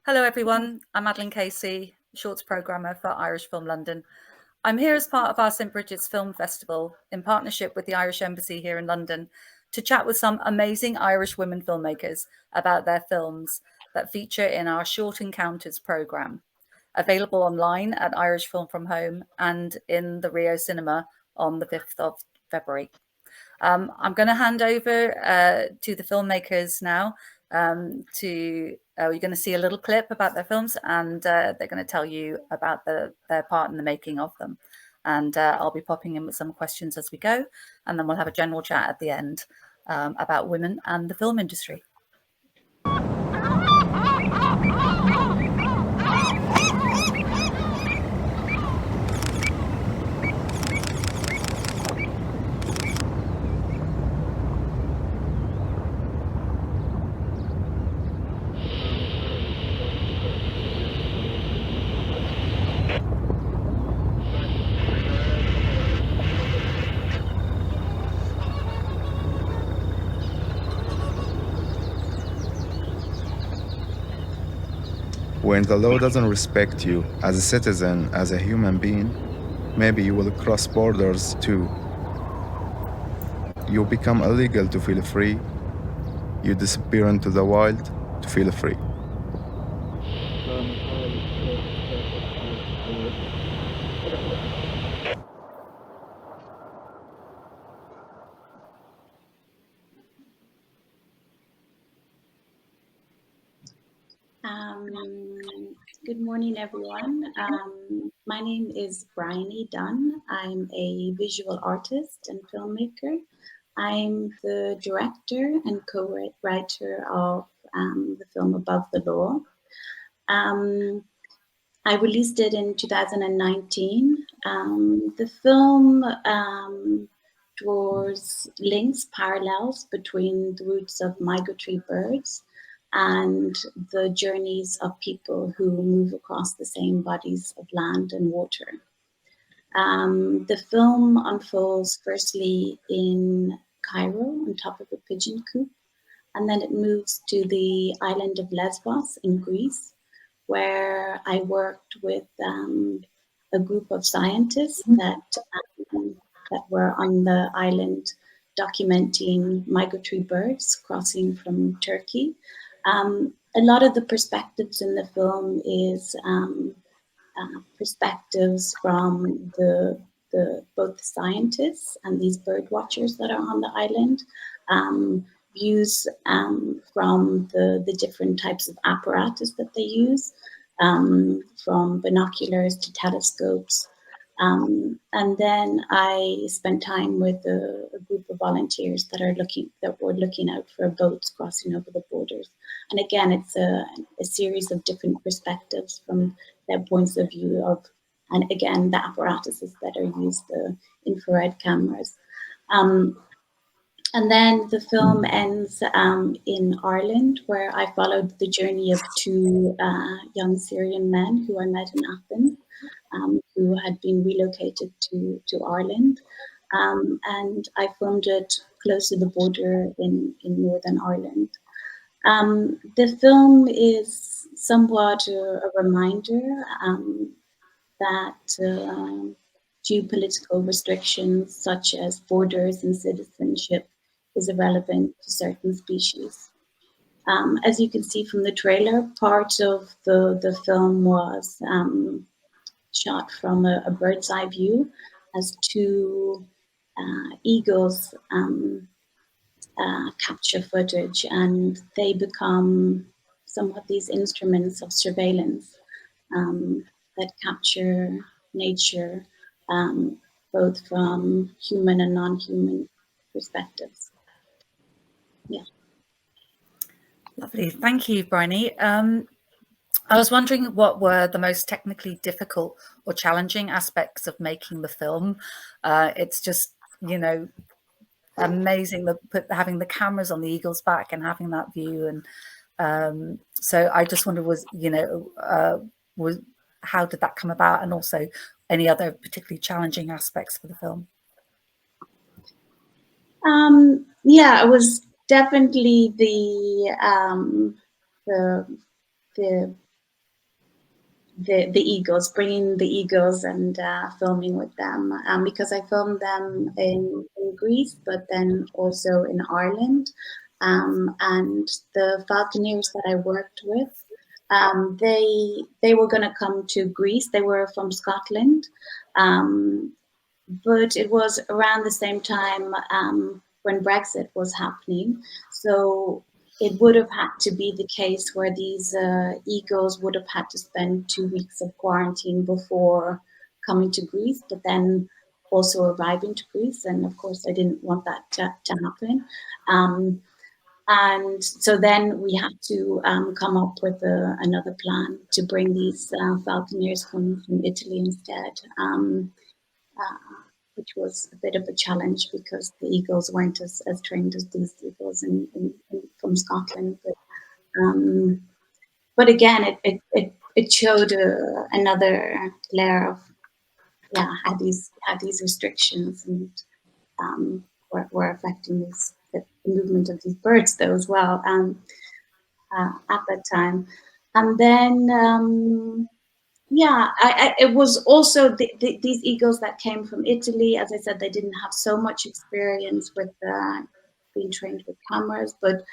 Hello everyone, I'm Madeline Casey, Shorts Programmer for Irish Film London. I'm here as part of our St Brigid's Film Festival in partnership with the Irish Embassy here in London to chat with some amazing Irish women filmmakers about their films that feature in our Short Encounters programme, available online at Irish Film From Home and in the Rio Cinema on the 5th of February. I'm going to hand over to the filmmakers now. You're going to see a little clip about their films, and they're going to tell you about their part in the making of them. And I'll be popping in with some questions as we go, and then we'll have a general chat at the end about women and the film industry. When the law doesn't respect you as a citizen, as a human being, maybe you will cross borders too. You become illegal to feel free. You disappear into the wild to feel free. Good morning, everyone. My name is Bryony Dunne. I'm a visual artist and filmmaker. I'm the director and co-writer of the film Above the Law. I released it in 2019. The film draws links, parallels between the roots of migratory birds and the journeys of people who move across the same bodies of land and water. The film unfolds firstly in Cairo on top of a pigeon coop, and then it moves to the island of Lesbos in Greece, where I worked with a group of scientists that were on the island documenting migratory birds crossing from Turkey. A lot of the perspectives in the film is perspectives from both the scientists and these bird watchers that are on the island, views from the different types of apparatus that they use, from binoculars to telescopes. And then I spent time with a group of volunteers that were looking out for boats crossing over the borders. And again, it's a series of different perspectives from their points of view of, and again, the apparatuses that are used, the infrared cameras. And then the film ends in Ireland, where I followed the journey of two young Syrian men who I met in Athens, who had been relocated to Ireland. And I filmed it close to the border in Northern Ireland. The film is somewhat a reminder that geopolitical restrictions such as borders and citizenship is irrelevant to certain species. As you can see from the trailer, part of the film was shot from a bird's eye view as two eagles capture footage, and they become somewhat these instruments of surveillance that capture nature, both from human and non-human perspectives. Yeah. Lovely. Thank you, Bryony. I was wondering what were the most technically difficult or challenging aspects of making the film. It's just, amazing having the cameras on the eagle's back and having that view. And so I just wondered, how did that come about, and also any other particularly challenging aspects for the film? Yeah, it was definitely the the eagles, bringing the eagles and filming with them, because I filmed them in Greece, but then also in Ireland. And the falconeers that I worked with, they were going to come to Greece. They were from Scotland, but it was around the same time when Brexit was happening. So it would have had to be the case where these eagles would have had to spend 2 weeks of quarantine before coming to Greece, but then also arriving to Greece. And of course, I didn't want that to happen. And so then we had to come up with another plan to bring these falconeers from Italy instead. Which was a bit of a challenge because the eagles weren't as trained as these eagles from Scotland. But again, it showed another layer of had these restrictions and were affecting the movement of these birds though as well at that time. And then it was also these eagles that came from Italy. As I said, they didn't have so much experience with being trained with cameras, but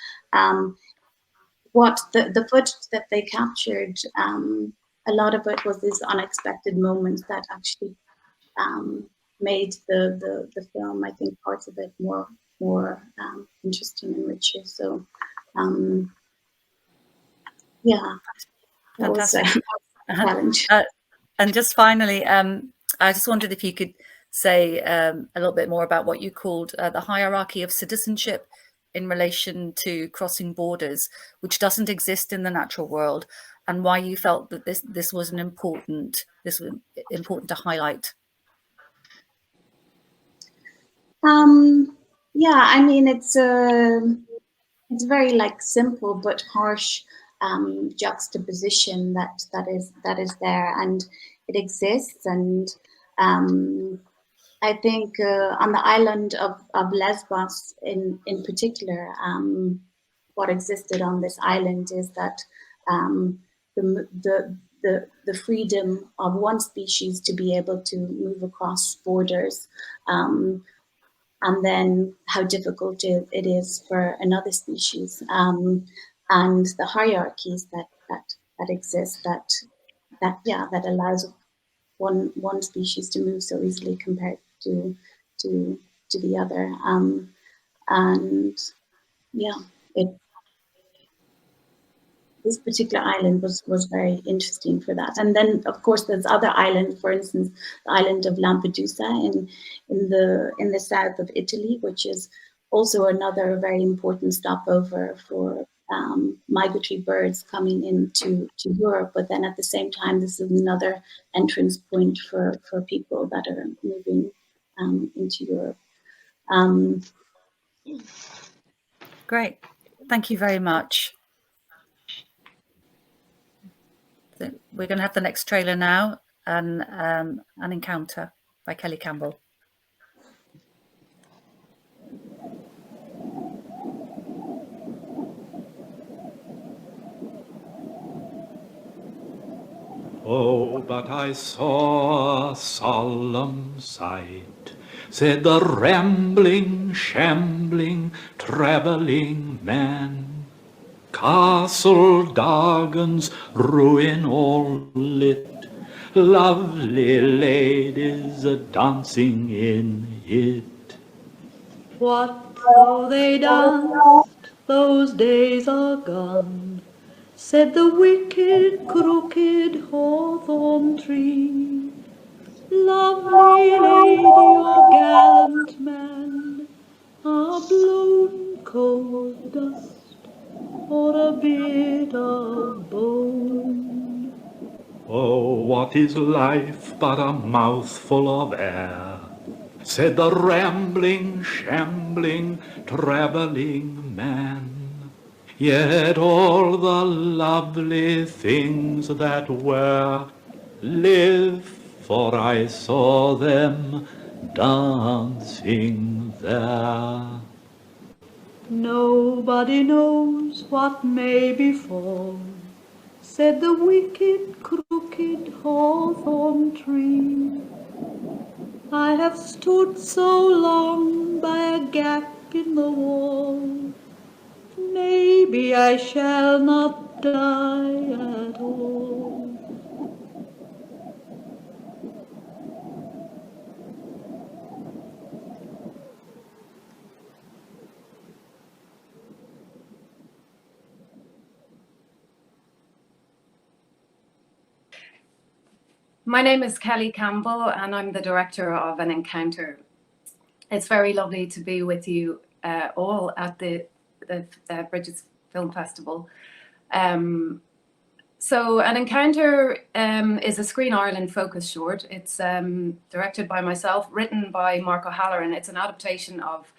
what the footage that they captured, a lot of it was these unexpected moments that actually made the film, I think, parts of it more interesting and richer. So that was a challenge. And just finally, I just wondered if you could say a little bit more about what you called the hierarchy of citizenship in relation to crossing borders, which doesn't exist in the natural world, and why you felt that this was important to highlight. I mean, it's very simple but harsh juxtaposition that is there, and it exists. And I think on the island of Lesbos in particular, what existed on this island is that the freedom of one species to be able to move across borders, and then how difficult it is for another species, and the hierarchies that exist that allows one species to move so easily compared to the other, this particular island was very interesting for that. And then, of course, there's other islands. For instance, the island of Lampedusa in the south of Italy, which is also another very important stopover for migratory birds coming into Europe. But then at the same time, this is another entrance point for people that are moving into Europe. Great. Thank you very much. We're going to have the next trailer now, An Encounter by Kelly Campbell. Oh, but I saw a solemn sight, said the rambling, shambling, travelling man. Castle Dargan's ruin all lit, lovely ladies a-dancing in it. What though they danced, those days are gone, said the wicked, crooked hawthorn tree. Lovely lady or gallant man are blown cold dust or a bit of bone. Oh, what is life but a mouthful of air, said the rambling, shambling, travelling man. Yet all the lovely things that were live, for I saw them dancing there. Nobody knows what may befall, said the wicked, crooked hawthorn tree. I have stood so long by a gap in the wall, maybe I shall not die at all. My name is Kelly Campbell and I'm the director of An Encounter. It's very lovely to be with you all at the Brigid's Film Festival. So An Encounter is a Screen Ireland focus short. It's directed by myself, written by Mark O'Halloran. It's an adaptation of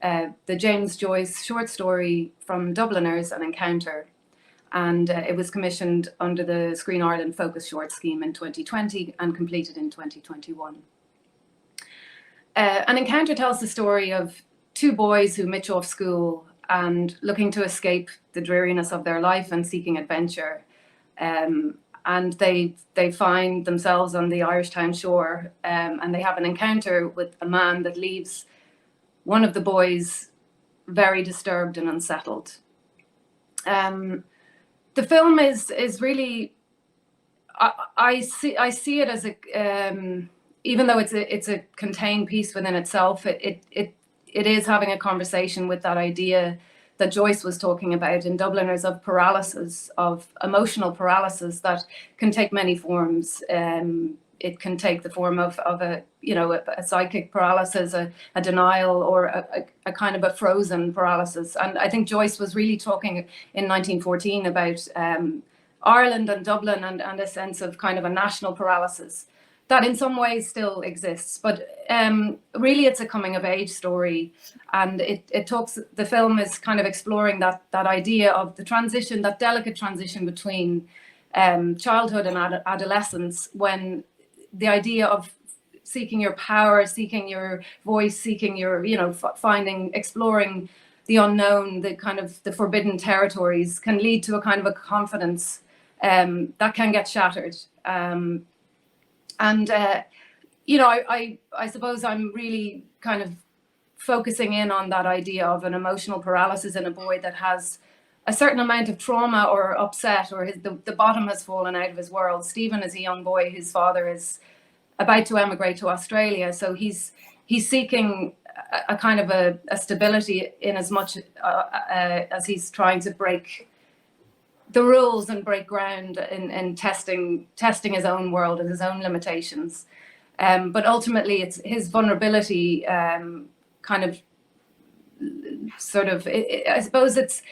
the James Joyce short story from Dubliners, An Encounter. And it was commissioned under the Screen Ireland Focus Short Scheme in 2020 and completed in 2021. An Encounter tells the story of two boys who mitch off school and looking to escape the dreariness of their life and seeking adventure. And they find themselves on the Irish town shore and they have an encounter with a man that leaves one of the boys very disturbed and unsettled. The film is really, I see it as a, even though it's a contained piece within itself, it is having a conversation with that idea that Joyce was talking about in Dubliners of paralysis, of emotional paralysis that can take many forms. It can take the form of a psychic paralysis, a denial, or a kind of a frozen paralysis. And I think Joyce was really talking in 1914 about Ireland and Dublin and a sense of kind of a national paralysis that in some ways still exists. But really it's a coming of age story. And it talks, the film is kind of exploring that idea of the transition, that delicate transition between childhood and adolescence, when the idea of seeking your power, seeking your voice, seeking your, finding, exploring the unknown, the kind of the forbidden territories can lead to a kind of a confidence that can get shattered. I suppose I'm really kind of focusing in on that idea of an emotional paralysis in a boy that has a certain amount of trauma or upset, or the bottom has fallen out of his world. Stephen is a young boy whose father is about to emigrate to Australia, so he's seeking a kind of a stability in as much as he's trying to break the rules and break ground in testing his own world and his own limitations. But ultimately, it's his vulnerability kind of sort of. I suppose it's.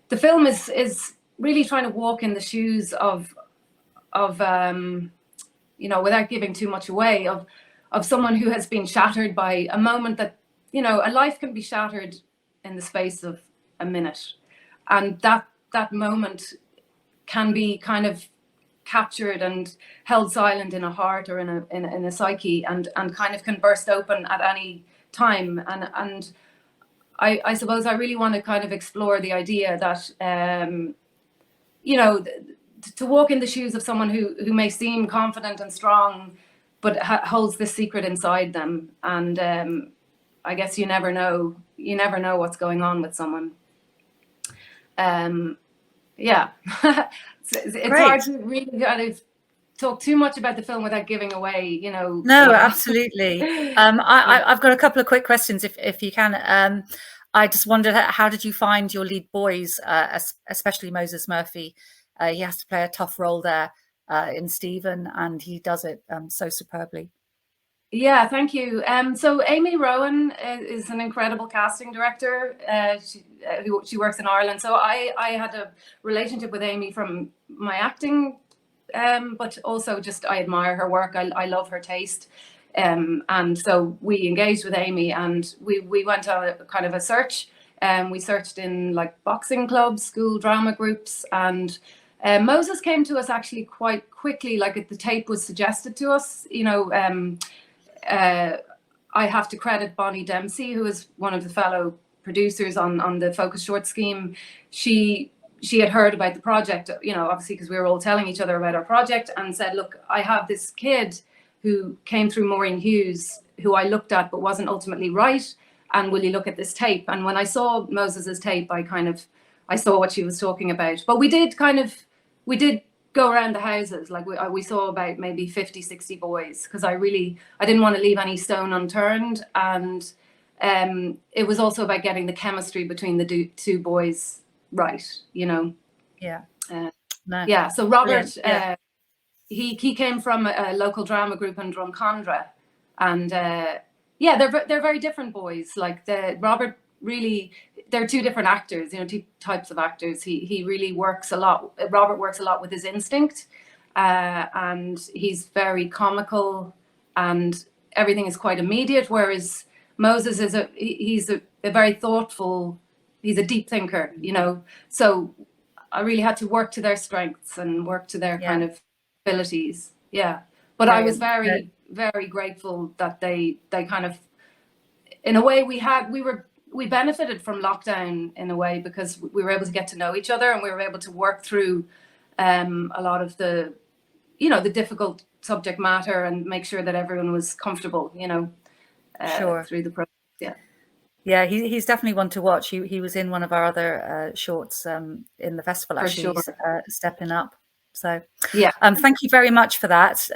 The film is really trying to walk in the shoes of without giving too much away, of someone who has been shattered by a moment that, a life can be shattered in the space of a minute. And that moment can be kind of captured and held silent in a heart or in a psyche and kind of can burst open at any time. And I suppose I really want to kind of explore the idea that, to walk in the shoes of someone who may seem confident and strong, but holds this secret inside them. And I guess you never know what's going on with someone. It's hard to really kind of talk too much about the film without giving away, No, absolutely. I've got a couple of quick questions, if you can. I just wondered, how did you find your lead boys, especially Moses Murphy? He has to play a tough role there in Stephen, and he does it so superbly. Yeah, thank you. So Amy Rowan is an incredible casting director. She works in Ireland. So I had a relationship with Amy from my acting, but also just I admire her work. I love her taste. And so we engaged with Amy and we went on a kind of a search. We searched in like boxing clubs, school drama groups, and Moses came to us actually quite quickly. Like the tape was suggested to us, I have to credit Bonnie Dempsey, who is one of the fellow producers on the Focus Short Scheme. She she had heard about the project, you know, obviously because we were all telling each other about our project, and said, look, I have this kid who came through Maureen Hughes, who I looked at but wasn't ultimately right, and will you look at this tape? And when I saw Moses's tape, I saw what she was talking about. But we did go around the houses, like we saw about maybe 50, 60 boys, because I didn't want to leave any stone unturned. And it was also about getting the chemistry between the two boys right, you know. Yeah. Nice. Yeah. So Robert, he came from a local drama group in Drumcondra, and they're very different boys. Like Robert really, they're two different actors, you know, two types of actors. He really works a lot. Robert works a lot with his instinct, and he's very comical, and everything is quite immediate. Whereas Moses is he's a very thoughtful. He's a deep thinker, you know. So I really had to work to their strengths and work to their kind of abilities. Yeah. But I was very, very grateful that they kind of, in a way, we benefited from lockdown in a way, because we were able to get to know each other, and we were able to work through a lot of the, you know, the difficult subject matter, and make sure that everyone was comfortable, you know, through the process. Yeah. Yeah, he's definitely one to watch. He was in one of our other shorts in the festival, actually. For sure. He's stepping up. So yeah, thank you very much for that.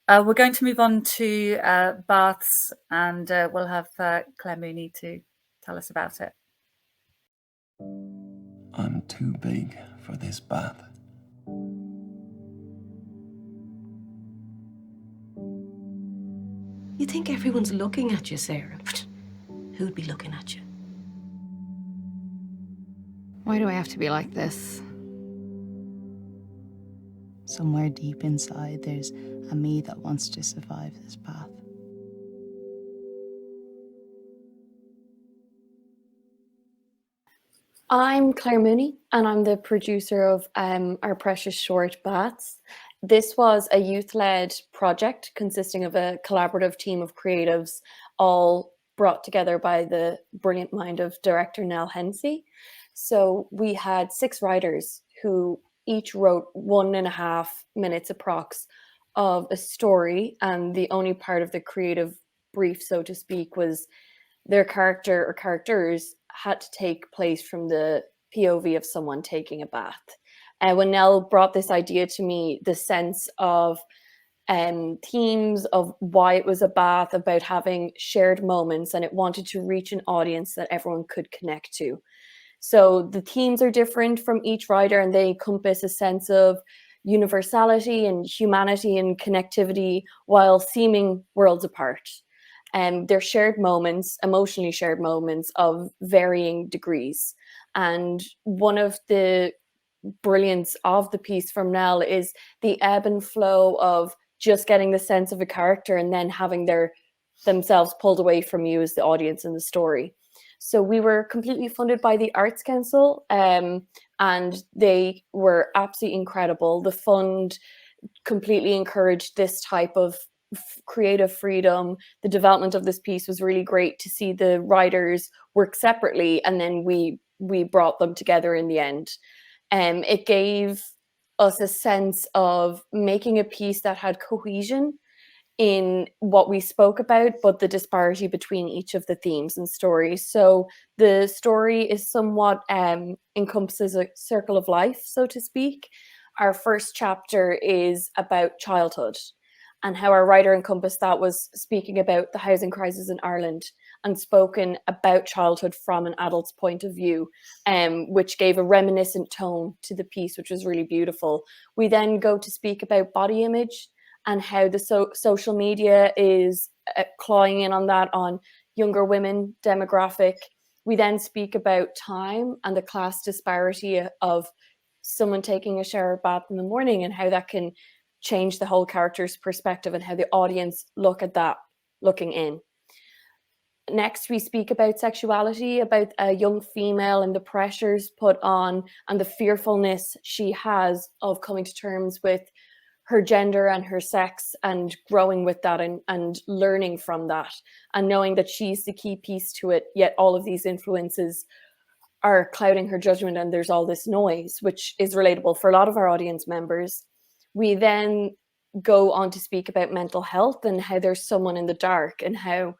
We're going to move on to baths, and we'll have Claire Mooney to tell us about it. I'm too big for this bath. You think everyone's looking at you, Sarah? Who'd be looking at you? Why do I have to be like this? Somewhere deep inside, there's a me that wants to survive this path. I'm Claire Mooney, and I'm the producer of our precious short, Baths. This was a youth-led project consisting of a collaborative team of creatives, all brought together by the brilliant mind of director Nell Hensey. So we had 6 writers who each wrote 1.5 minutes approx of a story, and the only part of the creative brief, so to speak, was their character or characters had to take place from the POV of someone taking a bath. And when Nell brought this idea to me, the sense of themes of why it was a bath, about having shared moments, and it wanted to reach an audience that everyone could connect to. So the themes are different from each writer, and they encompass a sense of universality and humanity and connectivity while seeming worlds apart. They're shared moments, emotionally shared moments of varying degrees. And one of the brilliance of the piece from Nell is the ebb and flow of just getting the sense of a character and then having themselves pulled away from you as the audience in the story. So we were completely funded by the Arts Council, and they were absolutely incredible. The fund completely encouraged this type of creative freedom. The development of this piece was really great to see the writers work separately, and then we brought them together in the end. It gave us a sense of making a piece that had cohesion in what we spoke about, but the disparity between each of the themes and stories. So the story is somewhat encompasses a circle of life, so to speak. Our first chapter is about childhood, and how our writer encompassed that was speaking about the housing crisis in Ireland and spoken about childhood from an adult's point of view, which gave a reminiscent tone to the piece, which was really beautiful. We then go to speak about body image and how the social media is clawing in on that, on younger women demographic. We then speak about time and the class disparity of someone taking a shower bath in the morning, and how that can change the whole character's perspective and how the audience look at that looking in. Next, we speak about sexuality, about a young female and the pressures put on and the fearfulness she has of coming to terms with her gender and her sex, and growing with that and learning from that, and knowing that she's the key piece to it, yet all of these influences are clouding her judgment, and there's all this noise, which is relatable for a lot of our audience members. We then go on to speak about mental health and how there's someone in the dark, and how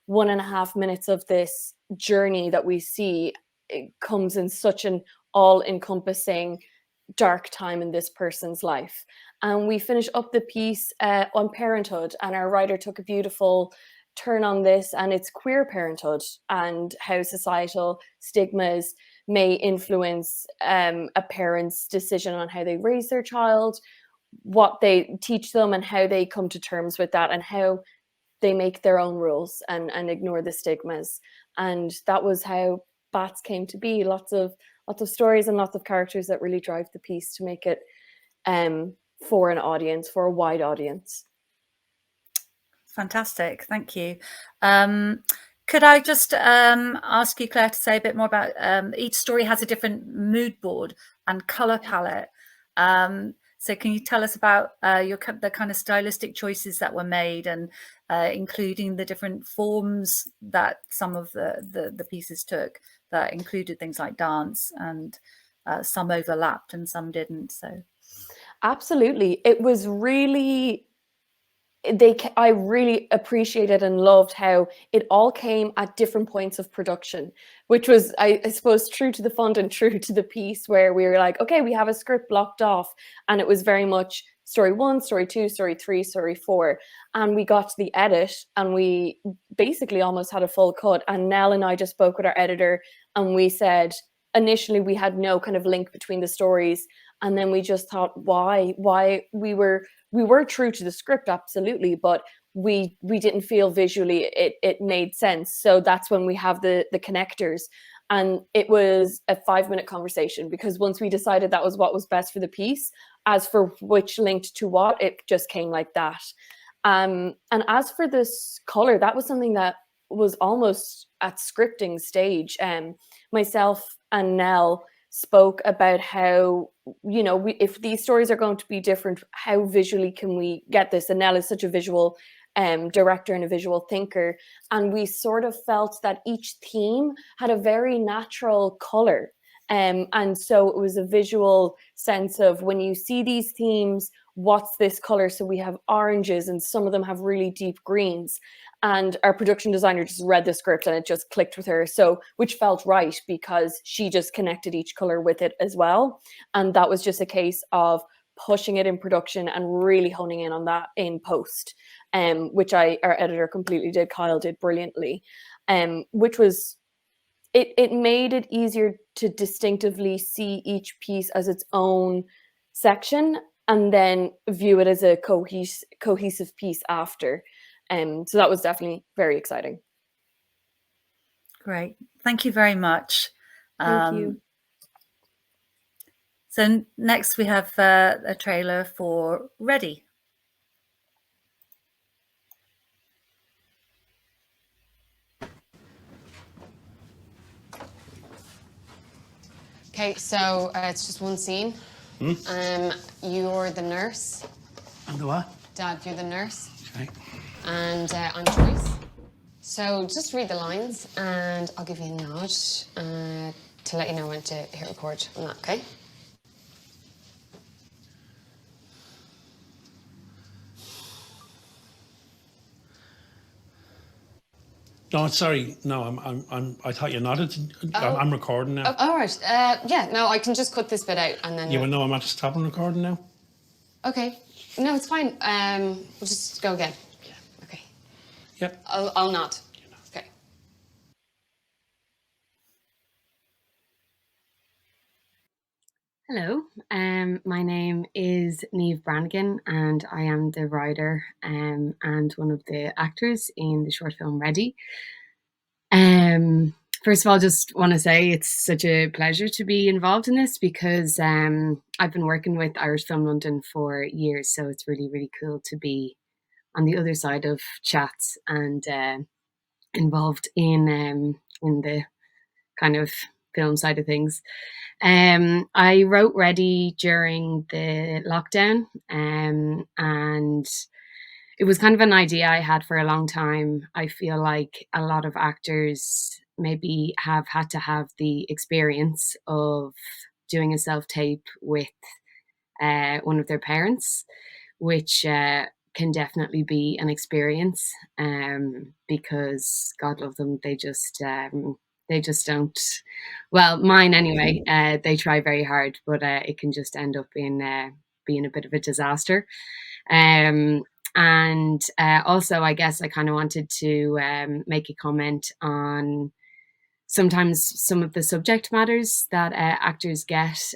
1.5 minutes of this journey that we see, it comes in such an all-encompassing dark time in this person's life. And we finish up the piece on parenthood, and our writer took a beautiful turn on this, and it's queer parenthood and how societal stigmas may influence a parent's decision on how they raise their child, what they teach them, and how they come to terms with that, and how they make their own rules and ignore the stigmas. And that was how Bats came to be. Lots of stories and lots of characters that really drive the piece to make it for an audience, for a wide audience. Fantastic, thank you. Could I just ask you, Claire, to say a bit more about each story has a different mood board and colour palette. So can you tell us about the kind of stylistic choices that were made, and including the different forms that some of the pieces took, that included things like dance, and some overlapped and some didn't? So absolutely, it was really, I really appreciated and loved how it all came at different points of production, which was, I suppose, true to the fund and true to the piece, where we were like, okay, we have a script blocked off, and it was very much story 1, story 2, story 3, story 4, and we got to the edit and we basically almost had a full cut. And Nell and I just spoke with our editor, and we said initially we had no kind of link between the stories, and then we just thought, why we were true to the script, absolutely, but we didn't feel visually it made sense. So that's when we have the connectors. And it was a 5-minute conversation, because once we decided that was what was best for the piece, as for which linked to what, it just came like that. And as for this color, that was something that was almost at scripting stage. Myself and Nell spoke about how, you know, if these stories are going to be different, how visually can we get this? And Nell is such a visual director and a visual thinker, and we sort of felt that each theme had a very natural color, and so it was a visual sense of, when you see these themes, what's this color? So we have oranges, and some of them have really deep greens, and our production designer just read the script and it just clicked with her, so, which felt right, because she just connected each color with it as well. And that was just a case of pushing it in production and really honing in on that in post, which our editor completely did. Kyle did brilliantly, which was, it made it easier to distinctively see each piece as its own section, and then view it as a cohesive piece after. So that was definitely very exciting. Great, thank you very much. Thank you. So next we have a trailer for Ready. Okay, so it's just one scene. You're the nurse. I'm the what? Dad, you're the nurse. Okay. And I'm Joyce. So just read the lines, and I'll give you a nod to let you know when to hit record on that, okay? No, sorry. No, I thought you nodded. I'm recording now. Oh, all right. Yeah, no, I can just cut this bit out and then... You will know I'm at stopping recording now? Okay. No, it's fine. We'll just go again. Yeah. Okay. Yep. I'll nod. Okay. Hello, my name is Niamh Brannigan, and I am the writer and one of the actors in the short film Ready. First of all, just want to say it's such a pleasure to be involved in this, because I've been working with Irish Film London for years, so it's really, really cool to be on the other side of chats and involved in the kind of film side of things. I wrote Ready during the lockdown, and it was kind of an idea I had for a long time. I feel like a lot of actors maybe have had to have the experience of doing a self-tape with one of their parents, which can definitely be an experience, because God love them, they just don't, well, mine anyway, they try very hard, but it can just end up being a bit of a disaster. And also, I guess I kind of wanted to make a comment on sometimes some of the subject matters that actors get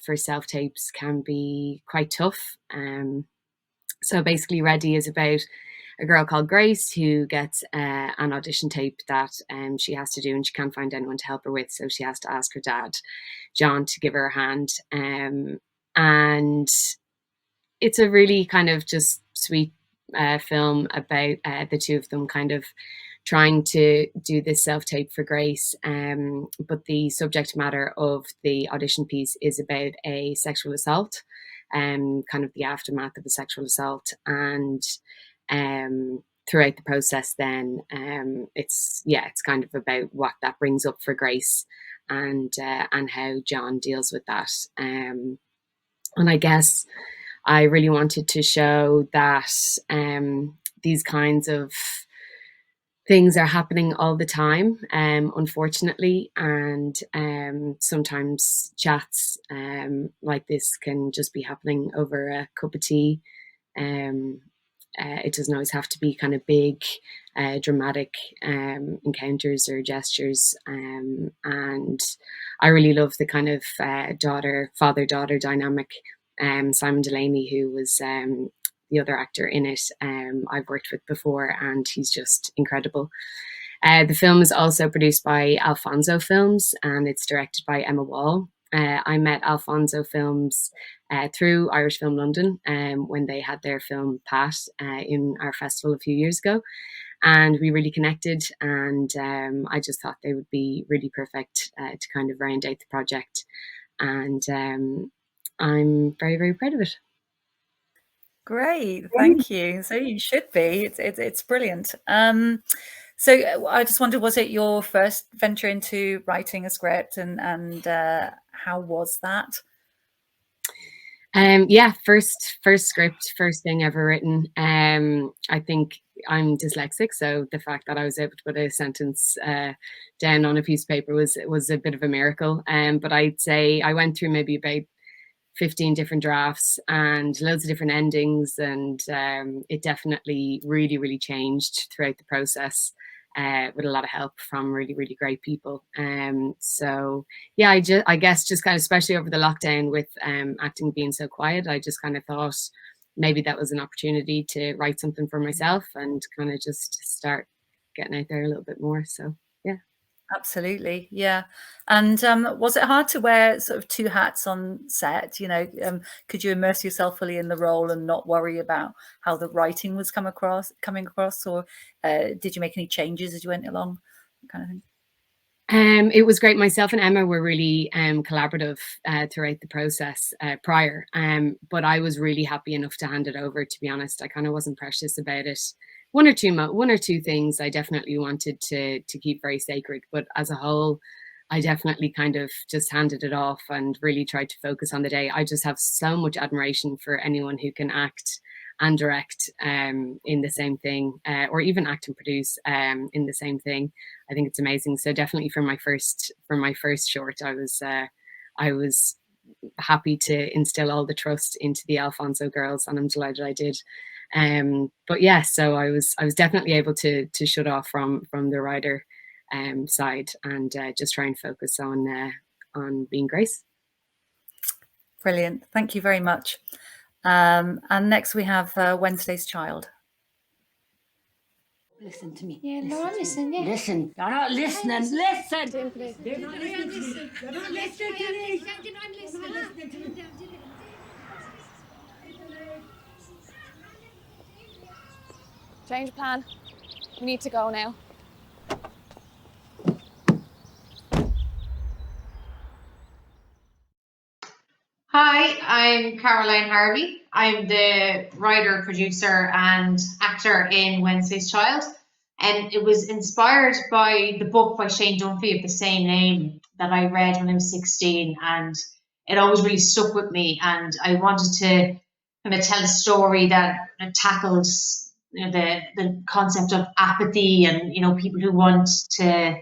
for self-tapes can be quite tough. So basically, Ready is about a girl called Grace who gets an audition tape that she has to do, and she can't find anyone to help her with, so she has to ask her dad, John, to give her a hand. And it's a really kind of just sweet film about the two of them kind of trying to do this self-tape for Grace, but the subject matter of the audition piece is about a sexual assault, kind of the aftermath of a sexual assault, and throughout the process then it's kind of about what that brings up for Grace, and how John deals with that, and I guess I really wanted to show that these kinds of things are happening all the time, unfortunately, and sometimes chats like this can just be happening over a cup of tea. It doesn't always have to be kind of big, dramatic encounters or gestures, and I really love the kind of father-daughter dynamic. Simon Delaney, who was the other actor in it, I've worked with before, and he's just incredible. The film is also produced by Alfonso Films, and it's directed by Emma Wall. I met Alfonso Films through Irish Film London when they had their film Pat in our festival a few years ago, and we really connected, and I just thought they would be really perfect to kind of round out the project, and I'm very, very proud of it. Great, thank you. So you should be. It's brilliant. So I just wondered, was it your first venture into writing a script, and how was that? Yeah, first script, first thing ever written. I think I'm dyslexic, so the fact that I was able to put a sentence down on a piece of paper was a bit of a miracle. But I'd say I went through maybe about 15 different drafts and loads of different endings, and it definitely really, really changed throughout the process, with a lot of help from really, really great people. So yeah, I guess just kind of, especially over the lockdown with acting being so quiet, I just kind of thought maybe that was an opportunity to write something for myself and kind of just start getting out there a little bit more. So yeah. Absolutely, yeah. And was it hard to wear sort of two hats on set? You know, could you immerse yourself fully in the role and not worry about how the writing was coming across, or did you make any changes as you went along, that kind of thing? It was great. Myself and Emma were really collaborative throughout the process prior, but I was really happy enough to hand it over. To be honest, I kind of wasn't precious about it. One or two things I definitely wanted to keep very sacred, but as a whole, I definitely kind of just handed it off and really tried to focus on the day. I just have so much admiration for anyone who can act and direct in the same thing, or even act and produce in the same thing. I think it's amazing. So definitely for my first short, I was happy to instill all the trust into the Alfonso girls, and I'm delighted I did. But yeah, so I was definitely able to shut off from the writer side and just try and focus on being Grace. Brilliant, thank you very much. And next we have Wednesday's Child. Listen to me. Yeah, no, I'm listening. Yeah. Listen. You're not listening. Listen. They're not listening. They're not listening to me. They're not listening to me. Change plan. We need to go now. Hi, I'm Caroline Harvey. I'm the writer, producer and actor in Wednesday's Child. And it was inspired by the book by Shane Dunphy of the same name that I read when I was 16, and it always really stuck with me. And I wanted to kind of tell a story that tackles, you know, the concept of apathy and, you know, people who want to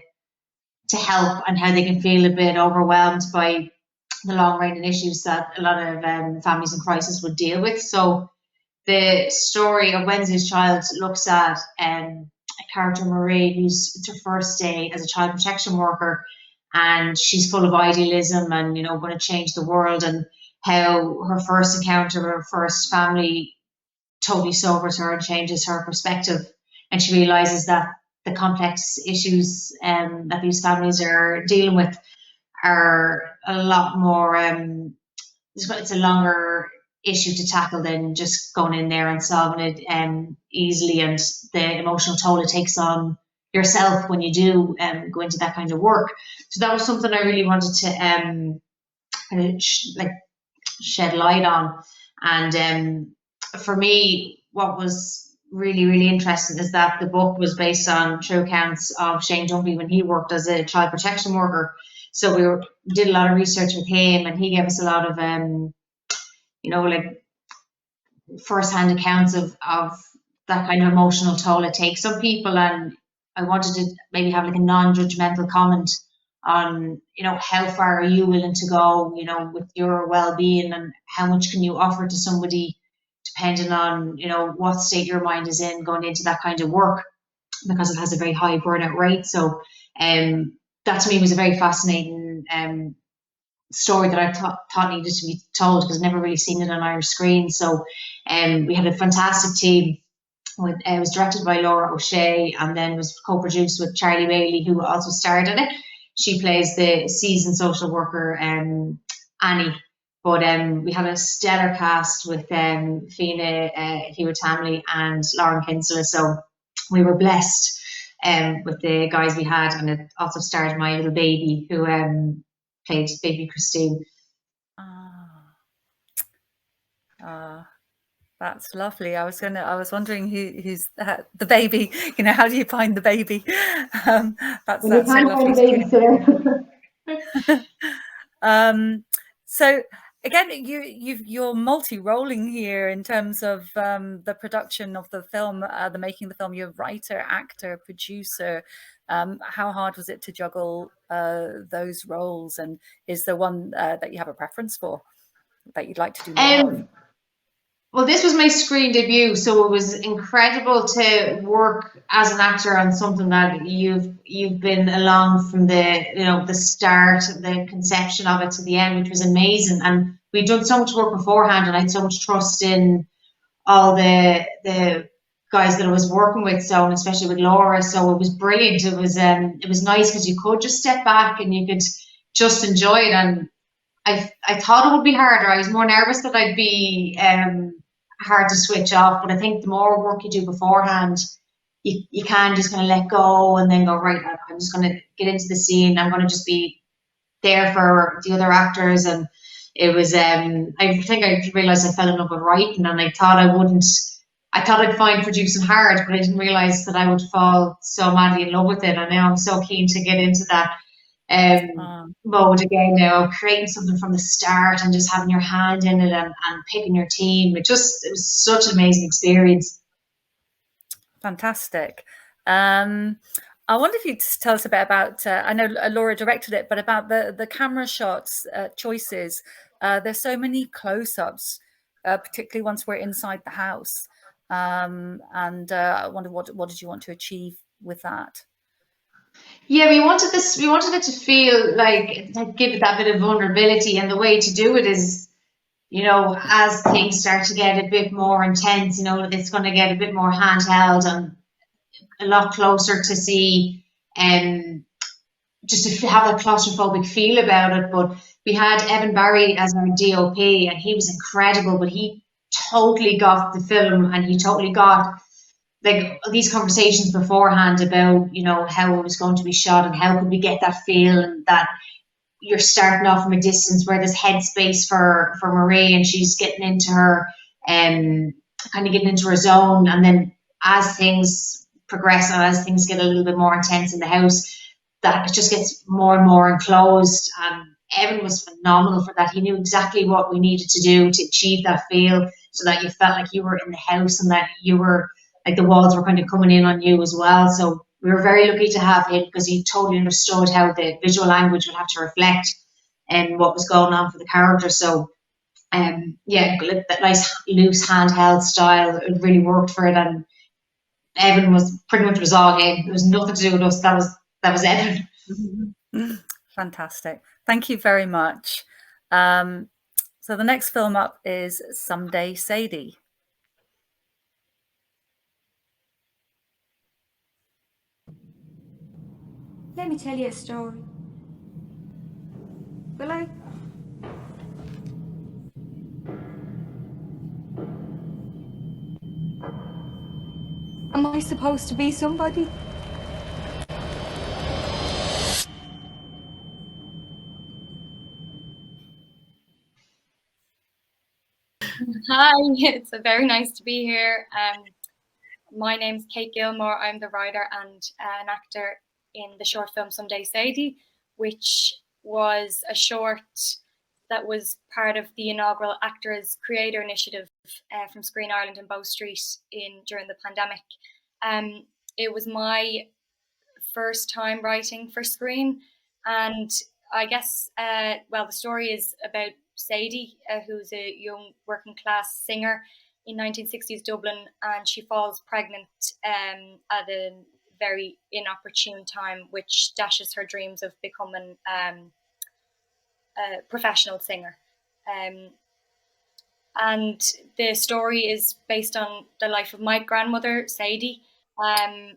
help and how they can feel a bit overwhelmed by the long-running issues that a lot of families in crisis would deal with. So the story of Wednesday's Child looks at a character, Marie, it's her first day as a child protection worker, and she's full of idealism and, you know, going to change the world, and how her first encounter with her first family totally sobers her and changes her perspective. And she realizes that the complex issues that these families are dealing with are a lot more, it's a longer issue to tackle than just going in there and solving it easily, and the emotional toll it takes on yourself when you do go into that kind of work. So that was something I really wanted to kind of shed light on. And for me, what was really, really interesting is that the book was based on true accounts of Shane Dunphy when he worked as a child protection worker. So we did a lot of research with him, and he gave us a lot of you know, like first-hand accounts of that kind of emotional toll it takes on people. And I wanted to maybe have like a non-judgmental comment on, you know, how far are you willing to go, you know, with your well-being, and how much can you offer to somebody depending on, you know, what state your mind is in going into that kind of work, because it has a very high burnout rate. So that to me was a very fascinating story that I thought needed to be told, because I've never really seen it on Irish screen. So we had a fantastic team. It was directed by Laura O'Shea, and then was co-produced with Charlie Bailey, who also starred in it. She plays the seasoned social worker Annie. But we had a stellar cast with Fiona Hewitt-Hamley and Lauren Kinsella. So we were blessed with the guys we had, and it also starred my little baby, who played baby Christine. That's lovely. I was wondering who's the baby. You know, how do you find the baby? That's so lovely. So again, you're multi-rolling here in terms of the production of the film, the making of the film. You're writer, actor, producer. How hard was it to juggle those roles? And is there one that you have a preference for, that you'd like to do more of? Well, this was my screen debut, so it was incredible to work as an actor on something that you've been along from the start, the conception of it to the end, which was amazing. And we'd done so much work beforehand, and I had so much trust in all the guys that I was working with, so, and especially with Laura. So it was brilliant. It was nice because you could just step back and you could just enjoy it. And I thought it would be harder. I was more nervous that I'd be hard to switch off, but I think the more work you do beforehand, you can just kind of let go and then go, right, I'm just going to get into the scene. I'm going to just be there for the other actors. And it was, I think I realised I fell in love with writing, and I thought I'd find producing hard, but I didn't realise that I would fall so madly in love with it. And now I'm so keen to get into that mode again now, creating something from the start and just having your hand in it and picking your team. It was such an amazing experience. Fantastic. I wonder if you'd tell us a bit about, I know Laura directed it, but about the camera shots choices. There's so many close-ups, particularly once we're inside the house. And I wonder what did you want to achieve with that? Yeah, we wanted it to feel like give it that bit of vulnerability, and the way to do it is, you know, as things start to get a bit more intense, you know, it's going to get a bit more handheld and a lot closer to see, just to have a claustrophobic feel about it. But we had Evan Barry as our DOP, and he was incredible, but he totally got the film, and he totally got like these conversations beforehand about, you know, how it was going to be shot and how could we get that feel, and that you're starting off from a distance where there's headspace for Marie, and she's getting into her kind of getting into her zone, and then as things progress and as things get a little bit more intense in the house, that it just gets more and more enclosed. And Evan was phenomenal for that. He knew exactly what we needed to do to achieve that feel, so that you felt like you were in the house and that you were like the walls were kind of coming in on you as well. So we were very lucky to have him, because he totally understood how the visual language would have to reflect and what was going on for the character. So yeah, that nice loose handheld style, it really worked for it. And Evan was pretty much was all him. There was nothing to do with us. That was Evan. Fantastic. Thank you very much. So the next film up is Someday Sadie. Let me tell you a story. Will I? Am I supposed to be somebody? Hi, it's very nice to be here. My name's Kate Gilmore. I'm the writer and an actor in the short film Someday Sadie, which was a short that was part of the inaugural Actors Creator Initiative from Screen Ireland in Bow Street during the pandemic. It was my first time writing for screen, and I guess, well, the story is about Sadie, who's a young working class singer in 1960s Dublin, and she falls pregnant at a very inopportune time, which dashes her dreams of becoming a professional singer. And the story is based on the life of my grandmother, Sadie. I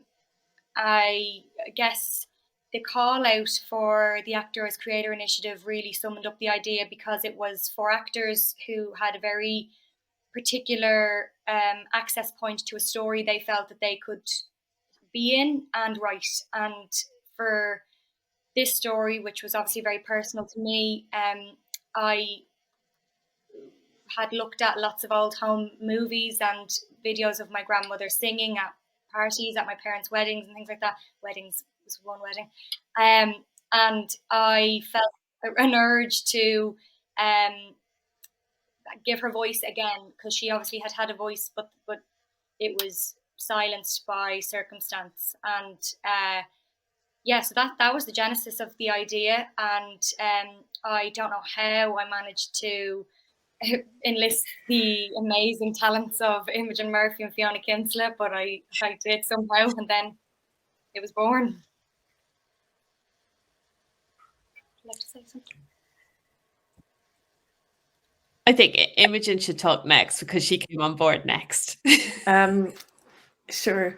guess the call out for the Actors Creator Initiative really summed up the idea, because it was for actors who had a very particular access point to a story they felt that they could be in and write. And for this story, which was obviously very personal to me, I had looked at lots of old home movies and videos of my grandmother singing at parties, at my parents' weddings and things like that. Weddings was one wedding. And I felt an urge to give her voice again, because she obviously had a voice, but it was silenced by circumstance. And yeah, so that was the genesis of the idea. And I don't know how I managed to enlist the amazing talents of Imogen Murphy and Fiona Kinsella, but I did somehow, and then it was born. Would you like to say something? I think Imogen should talk next, because she came on board next. Sure.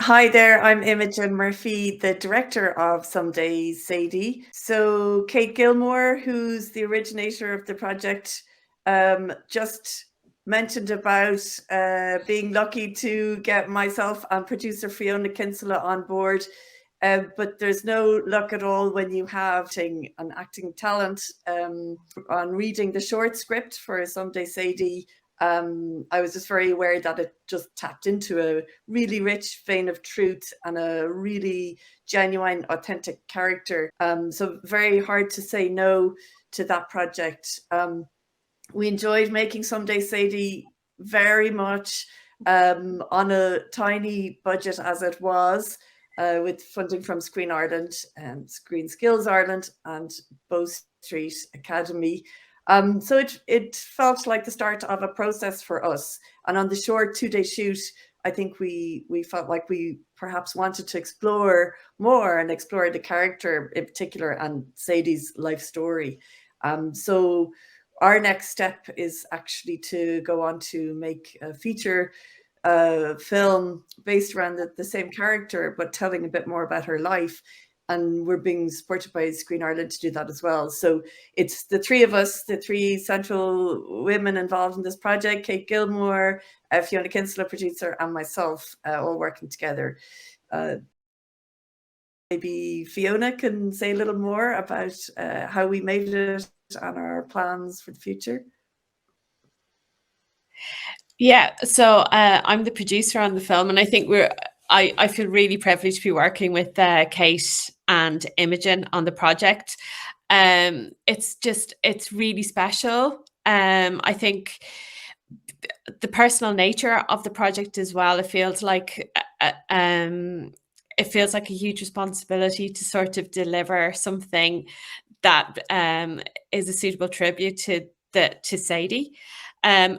Hi there, I'm Imogen Murphy, the director of Someday Sadie. So Kate Gilmore, who's the originator of the project, just mentioned about being lucky to get myself and producer Fiona Kinsella on board. But there's no luck at all when you have an acting talent. On reading the short script for Someday Sadie, I was just very aware that it just tapped into a really rich vein of truth and a really genuine, authentic character. So very hard to say no to that project. We enjoyed making Someday Sadie very much on a tiny budget as it was, with funding from Screen Ireland, Screen Skills Ireland and Bow Street Academy. So it felt like the start of a process for us. And on the short 2-day shoot, I think we felt like we perhaps wanted to explore more and explore the character in particular and Sadie's life story. So our next step is actually to go on to make a feature film based around the same character, but telling a bit more about her life. And we're being supported by Screen Ireland to do that as well. So it's the three of us, the three central women involved in this project, Kate Gilmore, Fiona Kinsella, producer, and myself, all working together. maybe Fiona can say a little more about how we made it and our plans for the future. Yeah, so I'm the producer on the film, and I think I feel really privileged to be working with Kate and Imogen on the project. It's really special. I think the personal nature of the project as well. It feels like a huge responsibility to sort of deliver something that is a suitable tribute to SADIE.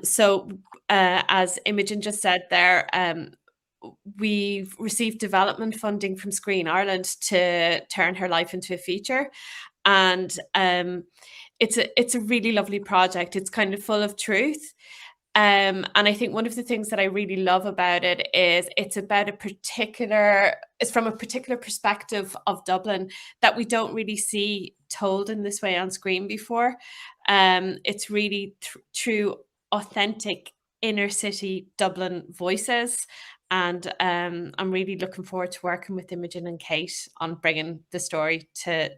So as Imogen just said there, we've received development funding from Screen Ireland to turn her life into a feature, and it's a really lovely project. It's kind of full of truth. And I think one of the things that I really love about it is it's from a particular perspective of Dublin that we don't really see told in this way on screen before. It's really true, authentic inner city Dublin voices. And I'm really looking forward to working with Imogen and Kate on bringing the story to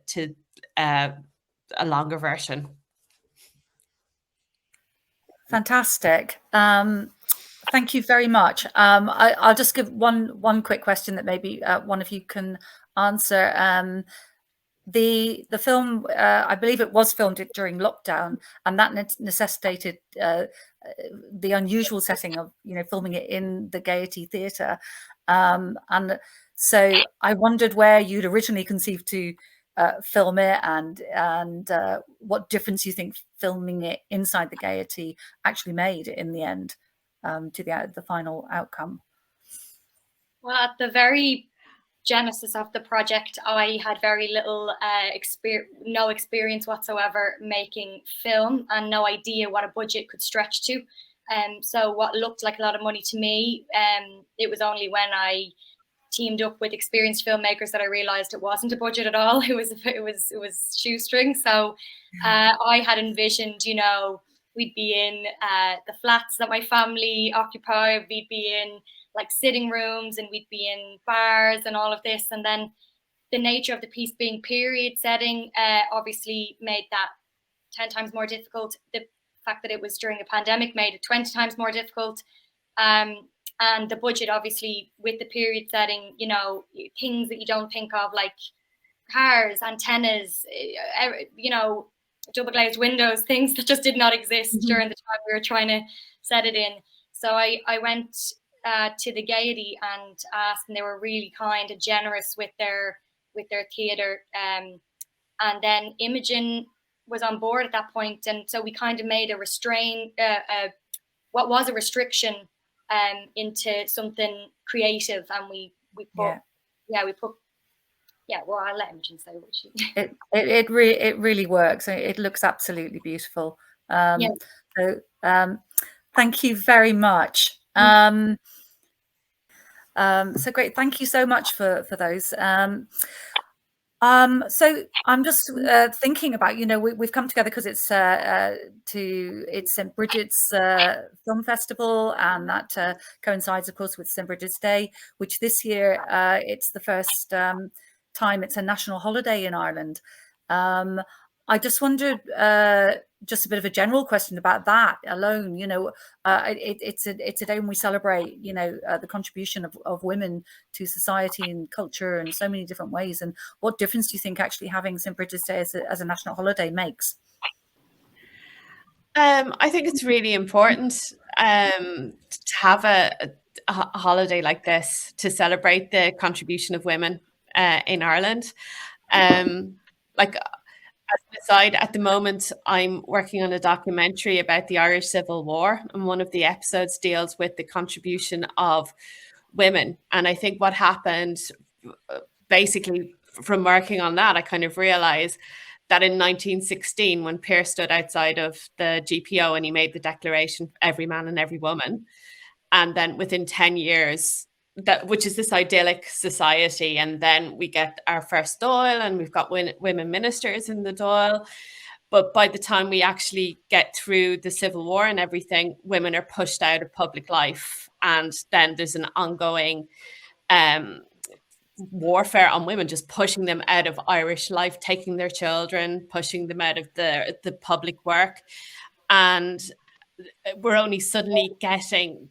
a longer version. Fantastic. Thank you very much. I'll just give one quick question that maybe one of you can answer. The film, I believe it was filmed during lockdown, and that necessitated the unusual setting of filming it in the Gaiety Theatre. And so I wondered where you'd originally conceived to film it, and what difference you think filming it inside the Gaiety actually made in the end to the final outcome. Well, at the very genesis of the project, I had very little no experience whatsoever making film, and no idea what a budget could stretch to. So what looked like a lot of money to me, it was only when I teamed up with experienced filmmakers that I realized it wasn't a budget at all. It was shoestring. So I had envisioned, we'd be in the flats that my family occupy. We'd be in like sitting rooms, and we'd be in bars and all of this. And then the nature of the piece being period setting obviously made that 10 times more difficult. The fact that it was during a pandemic made it 20 times more difficult. And the budget, obviously, with the period setting, things that you don't think of, like cars, antennas, double glazed windows, things that just did not exist during the time we were trying to set it in. So I went to the Gaiety and asked, and they were really kind and generous with their theatre. And then Imogen was on board at that point, and so we kind of made what was a restriction into something creative, and we put well, I'll let Imogen say what she it really works. It looks absolutely beautiful. So thank you very much. So great, thank you so much for those. So I'm just thinking about, we've come together because it's St. Brigid's Film Festival, and that coincides, of course, with St. Brigid's Day, which this year it's the first time it's a national holiday in Ireland. I just wondered, just a bit of a general question about that alone. It's a day when we celebrate, the contribution of women to society and culture in so many different ways. And what difference do you think actually having St. Brigid's Day as a national holiday makes? I think it's really important to have a holiday like this to celebrate the contribution of women in Ireland. As an aside, at the moment, I'm working on a documentary about the Irish Civil War, and one of the episodes deals with the contribution of women. And I think what happened, basically, from working on that, I kind of realized that in 1916, when Pearse stood outside of the GPO and he made the declaration, every man and every woman, and then within 10 years, which is this idyllic society, and then we get our first Dáil, and we've got women ministers in the Dáil. But by the time we actually get through the Civil War and everything, women are pushed out of public life, and then there's an ongoing warfare on women, just pushing them out of Irish life, taking their children, pushing them out of the public work. And we're only suddenly getting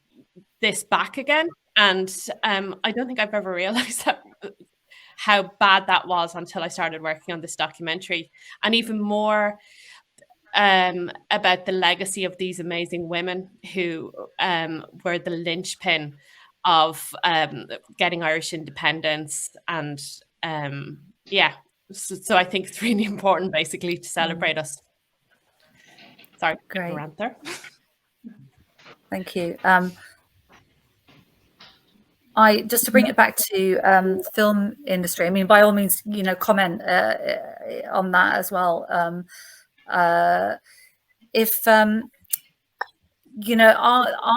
this back again. And I don't think I've ever realized how bad that was until I started working on this documentary, and even more about the legacy of these amazing women who were the linchpin of getting Irish independence. And so I think it's really important basically to celebrate us. Sorry, great rant there. Thank you. Just to bring it back to the film industry, I mean, by all means, comment on that as well. If are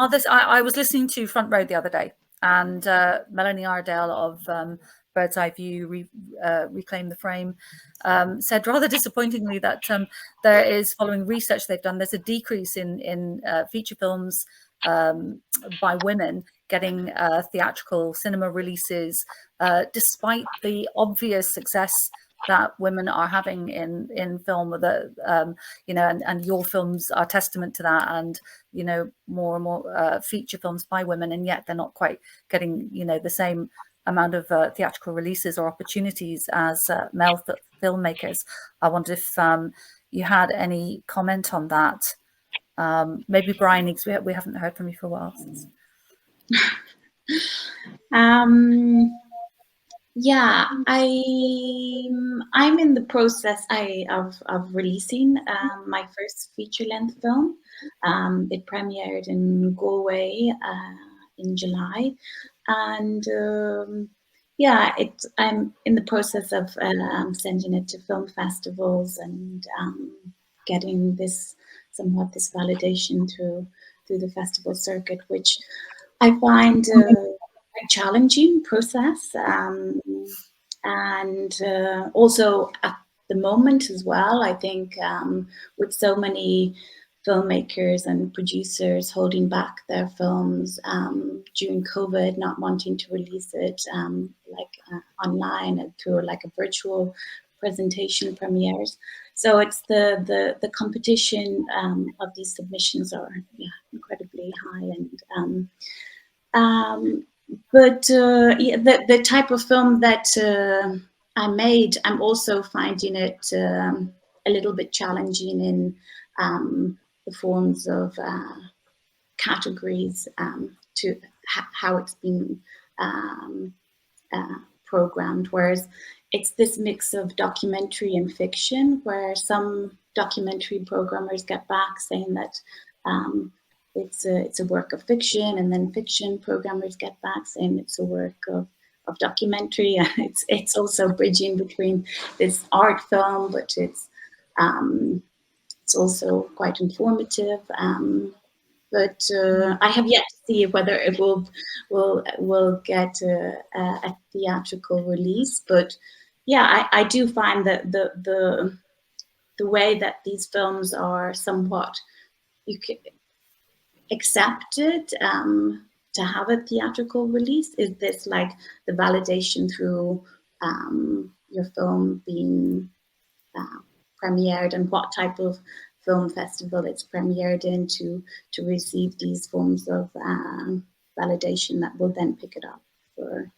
this? I was listening to Front Row the other day, and Melanie Ardell of Bird's Eye View, Reclaim the Frame, said rather disappointingly that there is, following research they've done, there's a decrease in feature films by women getting theatrical cinema releases, despite the obvious success that women are having in film, and your films are testament to that, and more and more feature films by women, and yet they're not quite getting the same amount of theatrical releases or opportunities as male filmmakers. I wonder if you had any comment on that. Maybe Bryony, because we haven't heard from you for a while since. Yeah, I'm in the process of releasing my first feature-length film. It premiered in Galway in July, and I'm in the process of sending it to film festivals and getting this validation through the festival circuit, which I find a challenging process, and also at the moment as well, I think with so many filmmakers and producers holding back their films during COVID, not wanting to release it online and through a virtual presentation premieres. So it's the competition of these submissions are incredibly high, and but the type of film that I made, I'm also finding it a little bit challenging in the forms of categories to how it's been programmed, whereas it's this mix of documentary and fiction, where some documentary programmers get back saying that it's a work of fiction, and then fiction programmers get back saying it's a work of documentary. It's also bridging between this art film, but it's also quite informative. But I have yet to see whether it will get a theatrical release. But yeah, I do find that the way that these films are somewhat accepted to have a theatrical release is this, like, the validation through your film being premiered and what type of film festival it's premiered in to receive these forms of validation that will then pick it up for.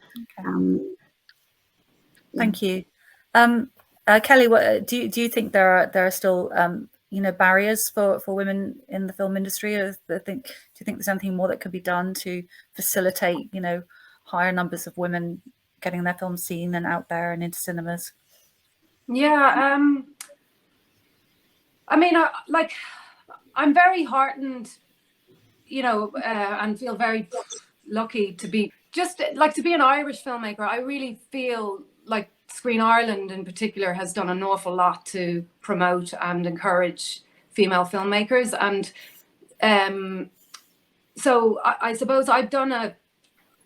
Thank you. Kelly, what do you think there are still barriers for women in the film industry? Do you think there's anything more that could be done to facilitate higher numbers of women getting their films seen and out there and into cinemas? Yeah, I mean, I'm very heartened, and feel very lucky to be an Irish filmmaker. I really feel like Screen Ireland in particular has done an awful lot to promote and encourage female filmmakers. And so I suppose I've done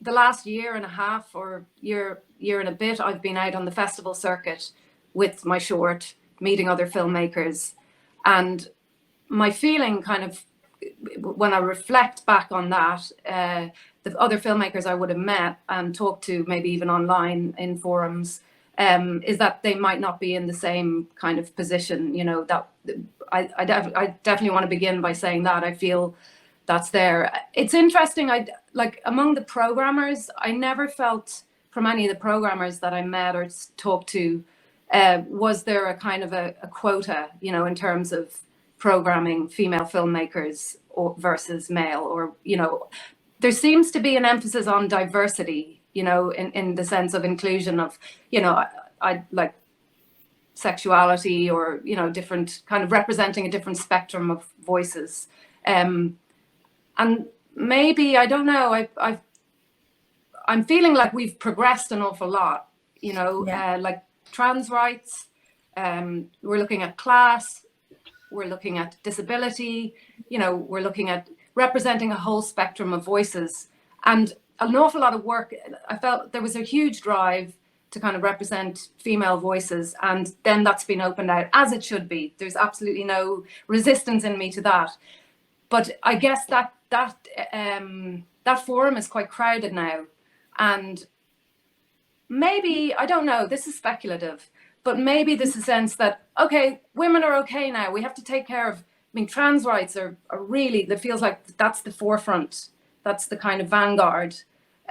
the last year and a half or year and a bit, I've been out on the festival circuit with my short, meeting other filmmakers. And my feeling, kind of, when I reflect back on that, the other filmmakers I would have met and talked to, maybe even online in forums, is that they might not be in the same kind of position. You know, that I definitely want to begin by saying that I feel that's there. It's interesting. Like among the programmers, I never felt from any of the programmers that I met or talked to, was there a kind of a quota, you know, in terms of programming female filmmakers versus male, or, you know, there seems to be an emphasis on diversity, you know, in the sense of inclusion of, you know, I like sexuality, or, you know, different kind of representing a different spectrum of voices. And maybe, I don't know, I'm feeling like we've progressed an awful lot, you know, like trans rights, we're looking at class, we're looking at disability, you know, we're looking at representing a whole spectrum of voices, and an awful lot of work. I felt there was a huge drive to kind of represent female voices, and then that's been opened out, as it should be. There's absolutely no resistance in me to that. But I guess that forum is quite crowded now, and maybe, I don't know, this is speculative, but maybe there's a sense that, okay, women are okay now, we have to take care of, I mean, trans rights are really, that feels like that's the forefront, that's the kind of vanguard.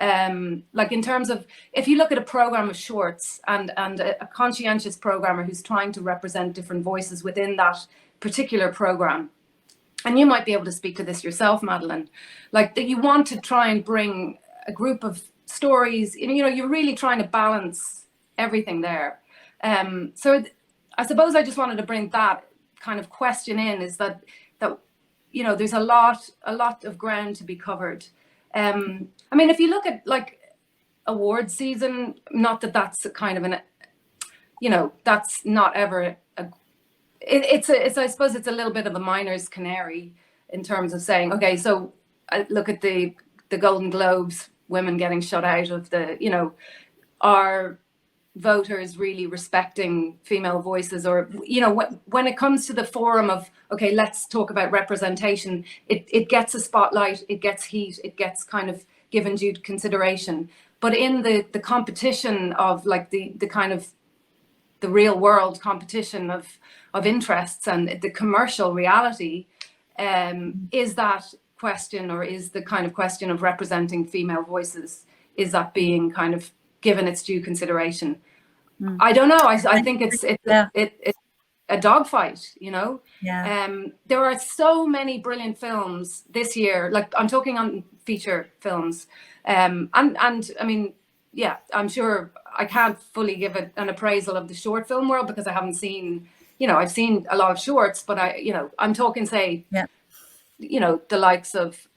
Like in terms of, if you look at a program of shorts and a conscientious programmer who's trying to represent different voices within that particular program, and you might be able to speak to this yourself, Madeline, like that you want to try and bring a group of stories, you know, you're really trying to balance everything there. So I suppose I just wanted to bring that kind of question in, is that you know, there's a lot of ground to be covered. I mean, if you look at like award season, not that that's a kind of an, you know, that's not ever it's I suppose it's a little bit of a miner's canary in terms of saying, okay, so I look at the Golden Globes, women getting shut out of the, you know, are voters really respecting female voices? Or, you know, when it comes to the forum of, okay, let's talk about representation, it gets a spotlight, it gets heat, it gets kind of given due consideration. But in the competition of like the kind of the real world competition of interests and the commercial reality, is that question, or is the kind of question of representing female voices, is that being kind of given its due consideration? I don't know. I think it's a dogfight, you know. There are so many brilliant films this year, like I'm talking on feature films, and I mean, yeah, I'm sure I can't fully give an appraisal of the short film world because I haven't seen, you know, I've seen a lot of shorts, but you know, I'm talking, say, you know, the likes of,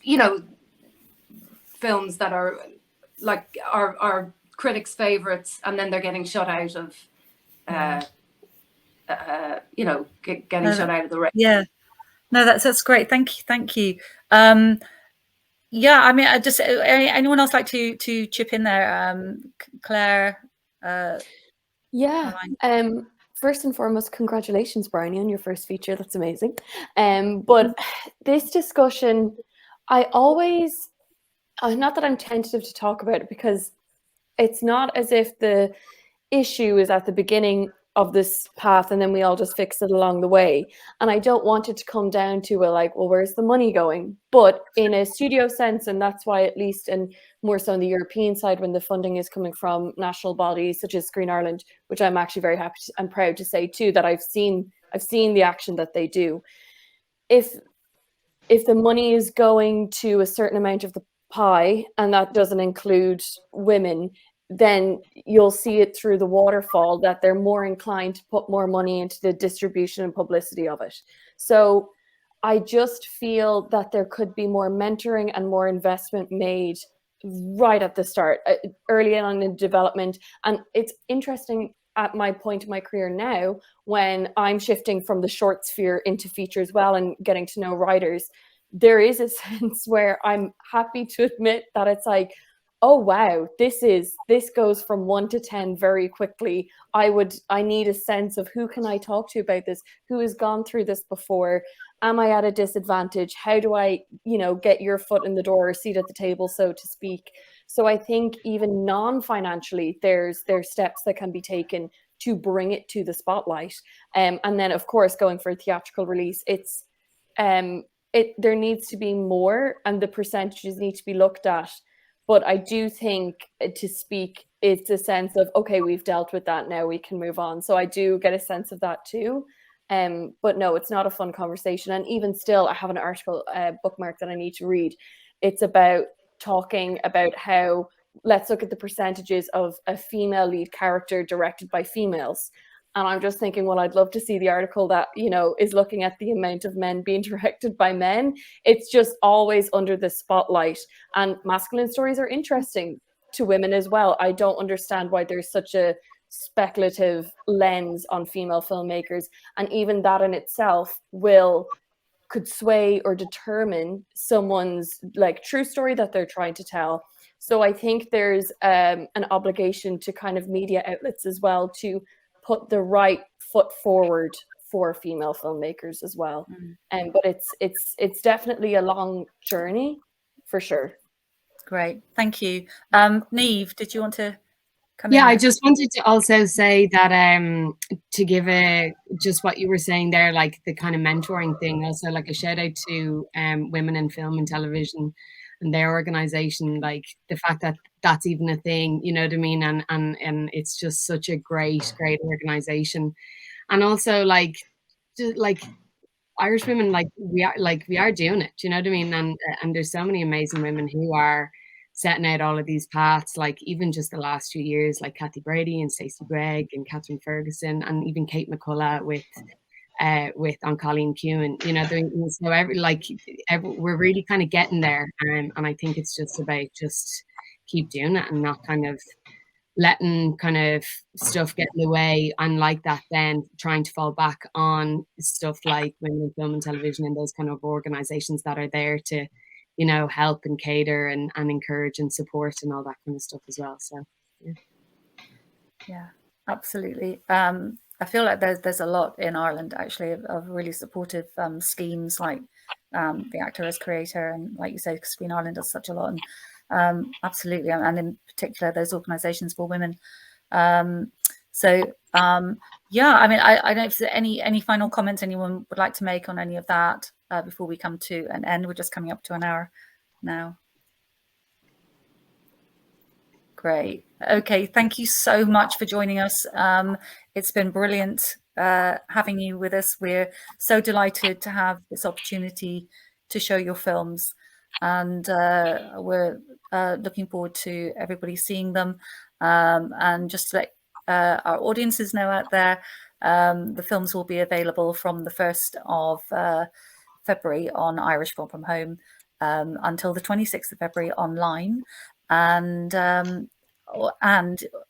you know, films that are like are critics' favorites, and then they're getting shut out of, you know, getting shut out of the race. Yeah, no, that's great. Thank you. Yeah, I mean, I just, anyone else like to chip in there? Claire. Yeah. First and foremost, congratulations, Bryony, on your first feature. That's amazing. But this discussion, I always, not that I'm tentative to talk about it, because it's not as if the issue is at the beginning of this path and then we all just fix it along the way. And I don't want it to come down to a like, well, where's the money going? But in a studio sense, and that's why, at least, and more so on the European side, when the funding is coming from national bodies such as Screen Ireland, which I'm actually very happy and proud to say too, that I've seen the action that they do. If the money is going to a certain amount of the pie, and that doesn't include women, then you'll see it through the waterfall that they're more inclined to put more money into the distribution and publicity of it. So I just feel that there could be more mentoring and more investment made right at the start, early on in development. And it's interesting at my point in my career now, when I'm shifting from the short sphere into feature as well and getting to know writers, there is a sense where I'm happy to admit that it's like, oh wow, this goes from 1 to 10 very quickly. I need a sense of who can I talk to about this, who has gone through this before, Am I at a disadvantage? How do I, get your foot in the door, or seat at the table, so to speak? So I think even non-financially, there's steps that can be taken to bring it to the spotlight. And then, of course, going for a theatrical release, there needs to be more, and the percentages need to be looked at. But I do think, to speak, it's a sense of, okay, we've dealt with that, now we can move on. So I do get a sense of that too. But no, it's not a fun conversation. And even still, I have an article bookmark that I need to read. It's about talking about how, let's look at the percentages of a female lead character directed by females. And I'm just thinking, well, I'd love to see the article that, is looking at the amount of men being directed by men. It's just always under the spotlight. And masculine stories are interesting to women as well. I don't understand why there's such a speculative lens on female filmmakers. And even that in itself could sway or determine someone's true story that they're trying to tell. So I think there's an obligation to kind of media outlets as well to put the right foot forward for female filmmakers as well. But it's definitely a long journey, for sure. Great, thank you. Neve, did you want to come in? Yeah, I just wanted to also say that to give just what you were saying there, like the kind of mentoring thing, also like a shout out to women in film and television and their organization, like the fact that that's even a thing, you know what I mean? And it's just such a great organization. And also like Irish women, we are doing it, you know what I mean? And there's so many amazing women who are setting out all of these paths, like even just the last few years, like Kathy Brady and Stacey Gregg and Catherine Ferguson, and even Kate McCullough with on Colleen Kewen, you know, so we're really kind of getting there, and I think it's just about just keep doing it and not kind of letting kind of stuff get in the way, and like that then trying to fall back on stuff like women in film and television and those kind of organizations that are there to, you know, help and cater and encourage and support and all that kind of stuff as well. So yeah, absolutely. I feel like there's a lot in Ireland actually of really supportive schemes, like the Actor as Creator, and like you say, Screen Ireland does such a lot, and absolutely, and in particular those organisations for women. Yeah, I mean, I don't know if there's any final comments anyone would like to make on any of that before we come to an end. We're just coming up to an hour now. Great. Okay, thank you so much for joining us. It's been brilliant having you with us. We're so delighted to have this opportunity to show your films, and we're looking forward to everybody seeing them. And just to let our audiences know out there, the films will be available from the 1st of February on Irish Film from Home until the 26th of February online. And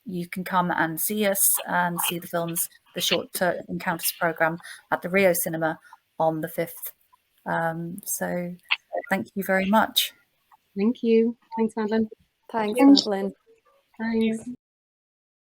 you can come and see us and see the films, the Short Encounters programme at the Rio Cinema on the 5th. So thank you very much. Thank you. Thanks, Madeline. Thanks, Madeline. Thanks.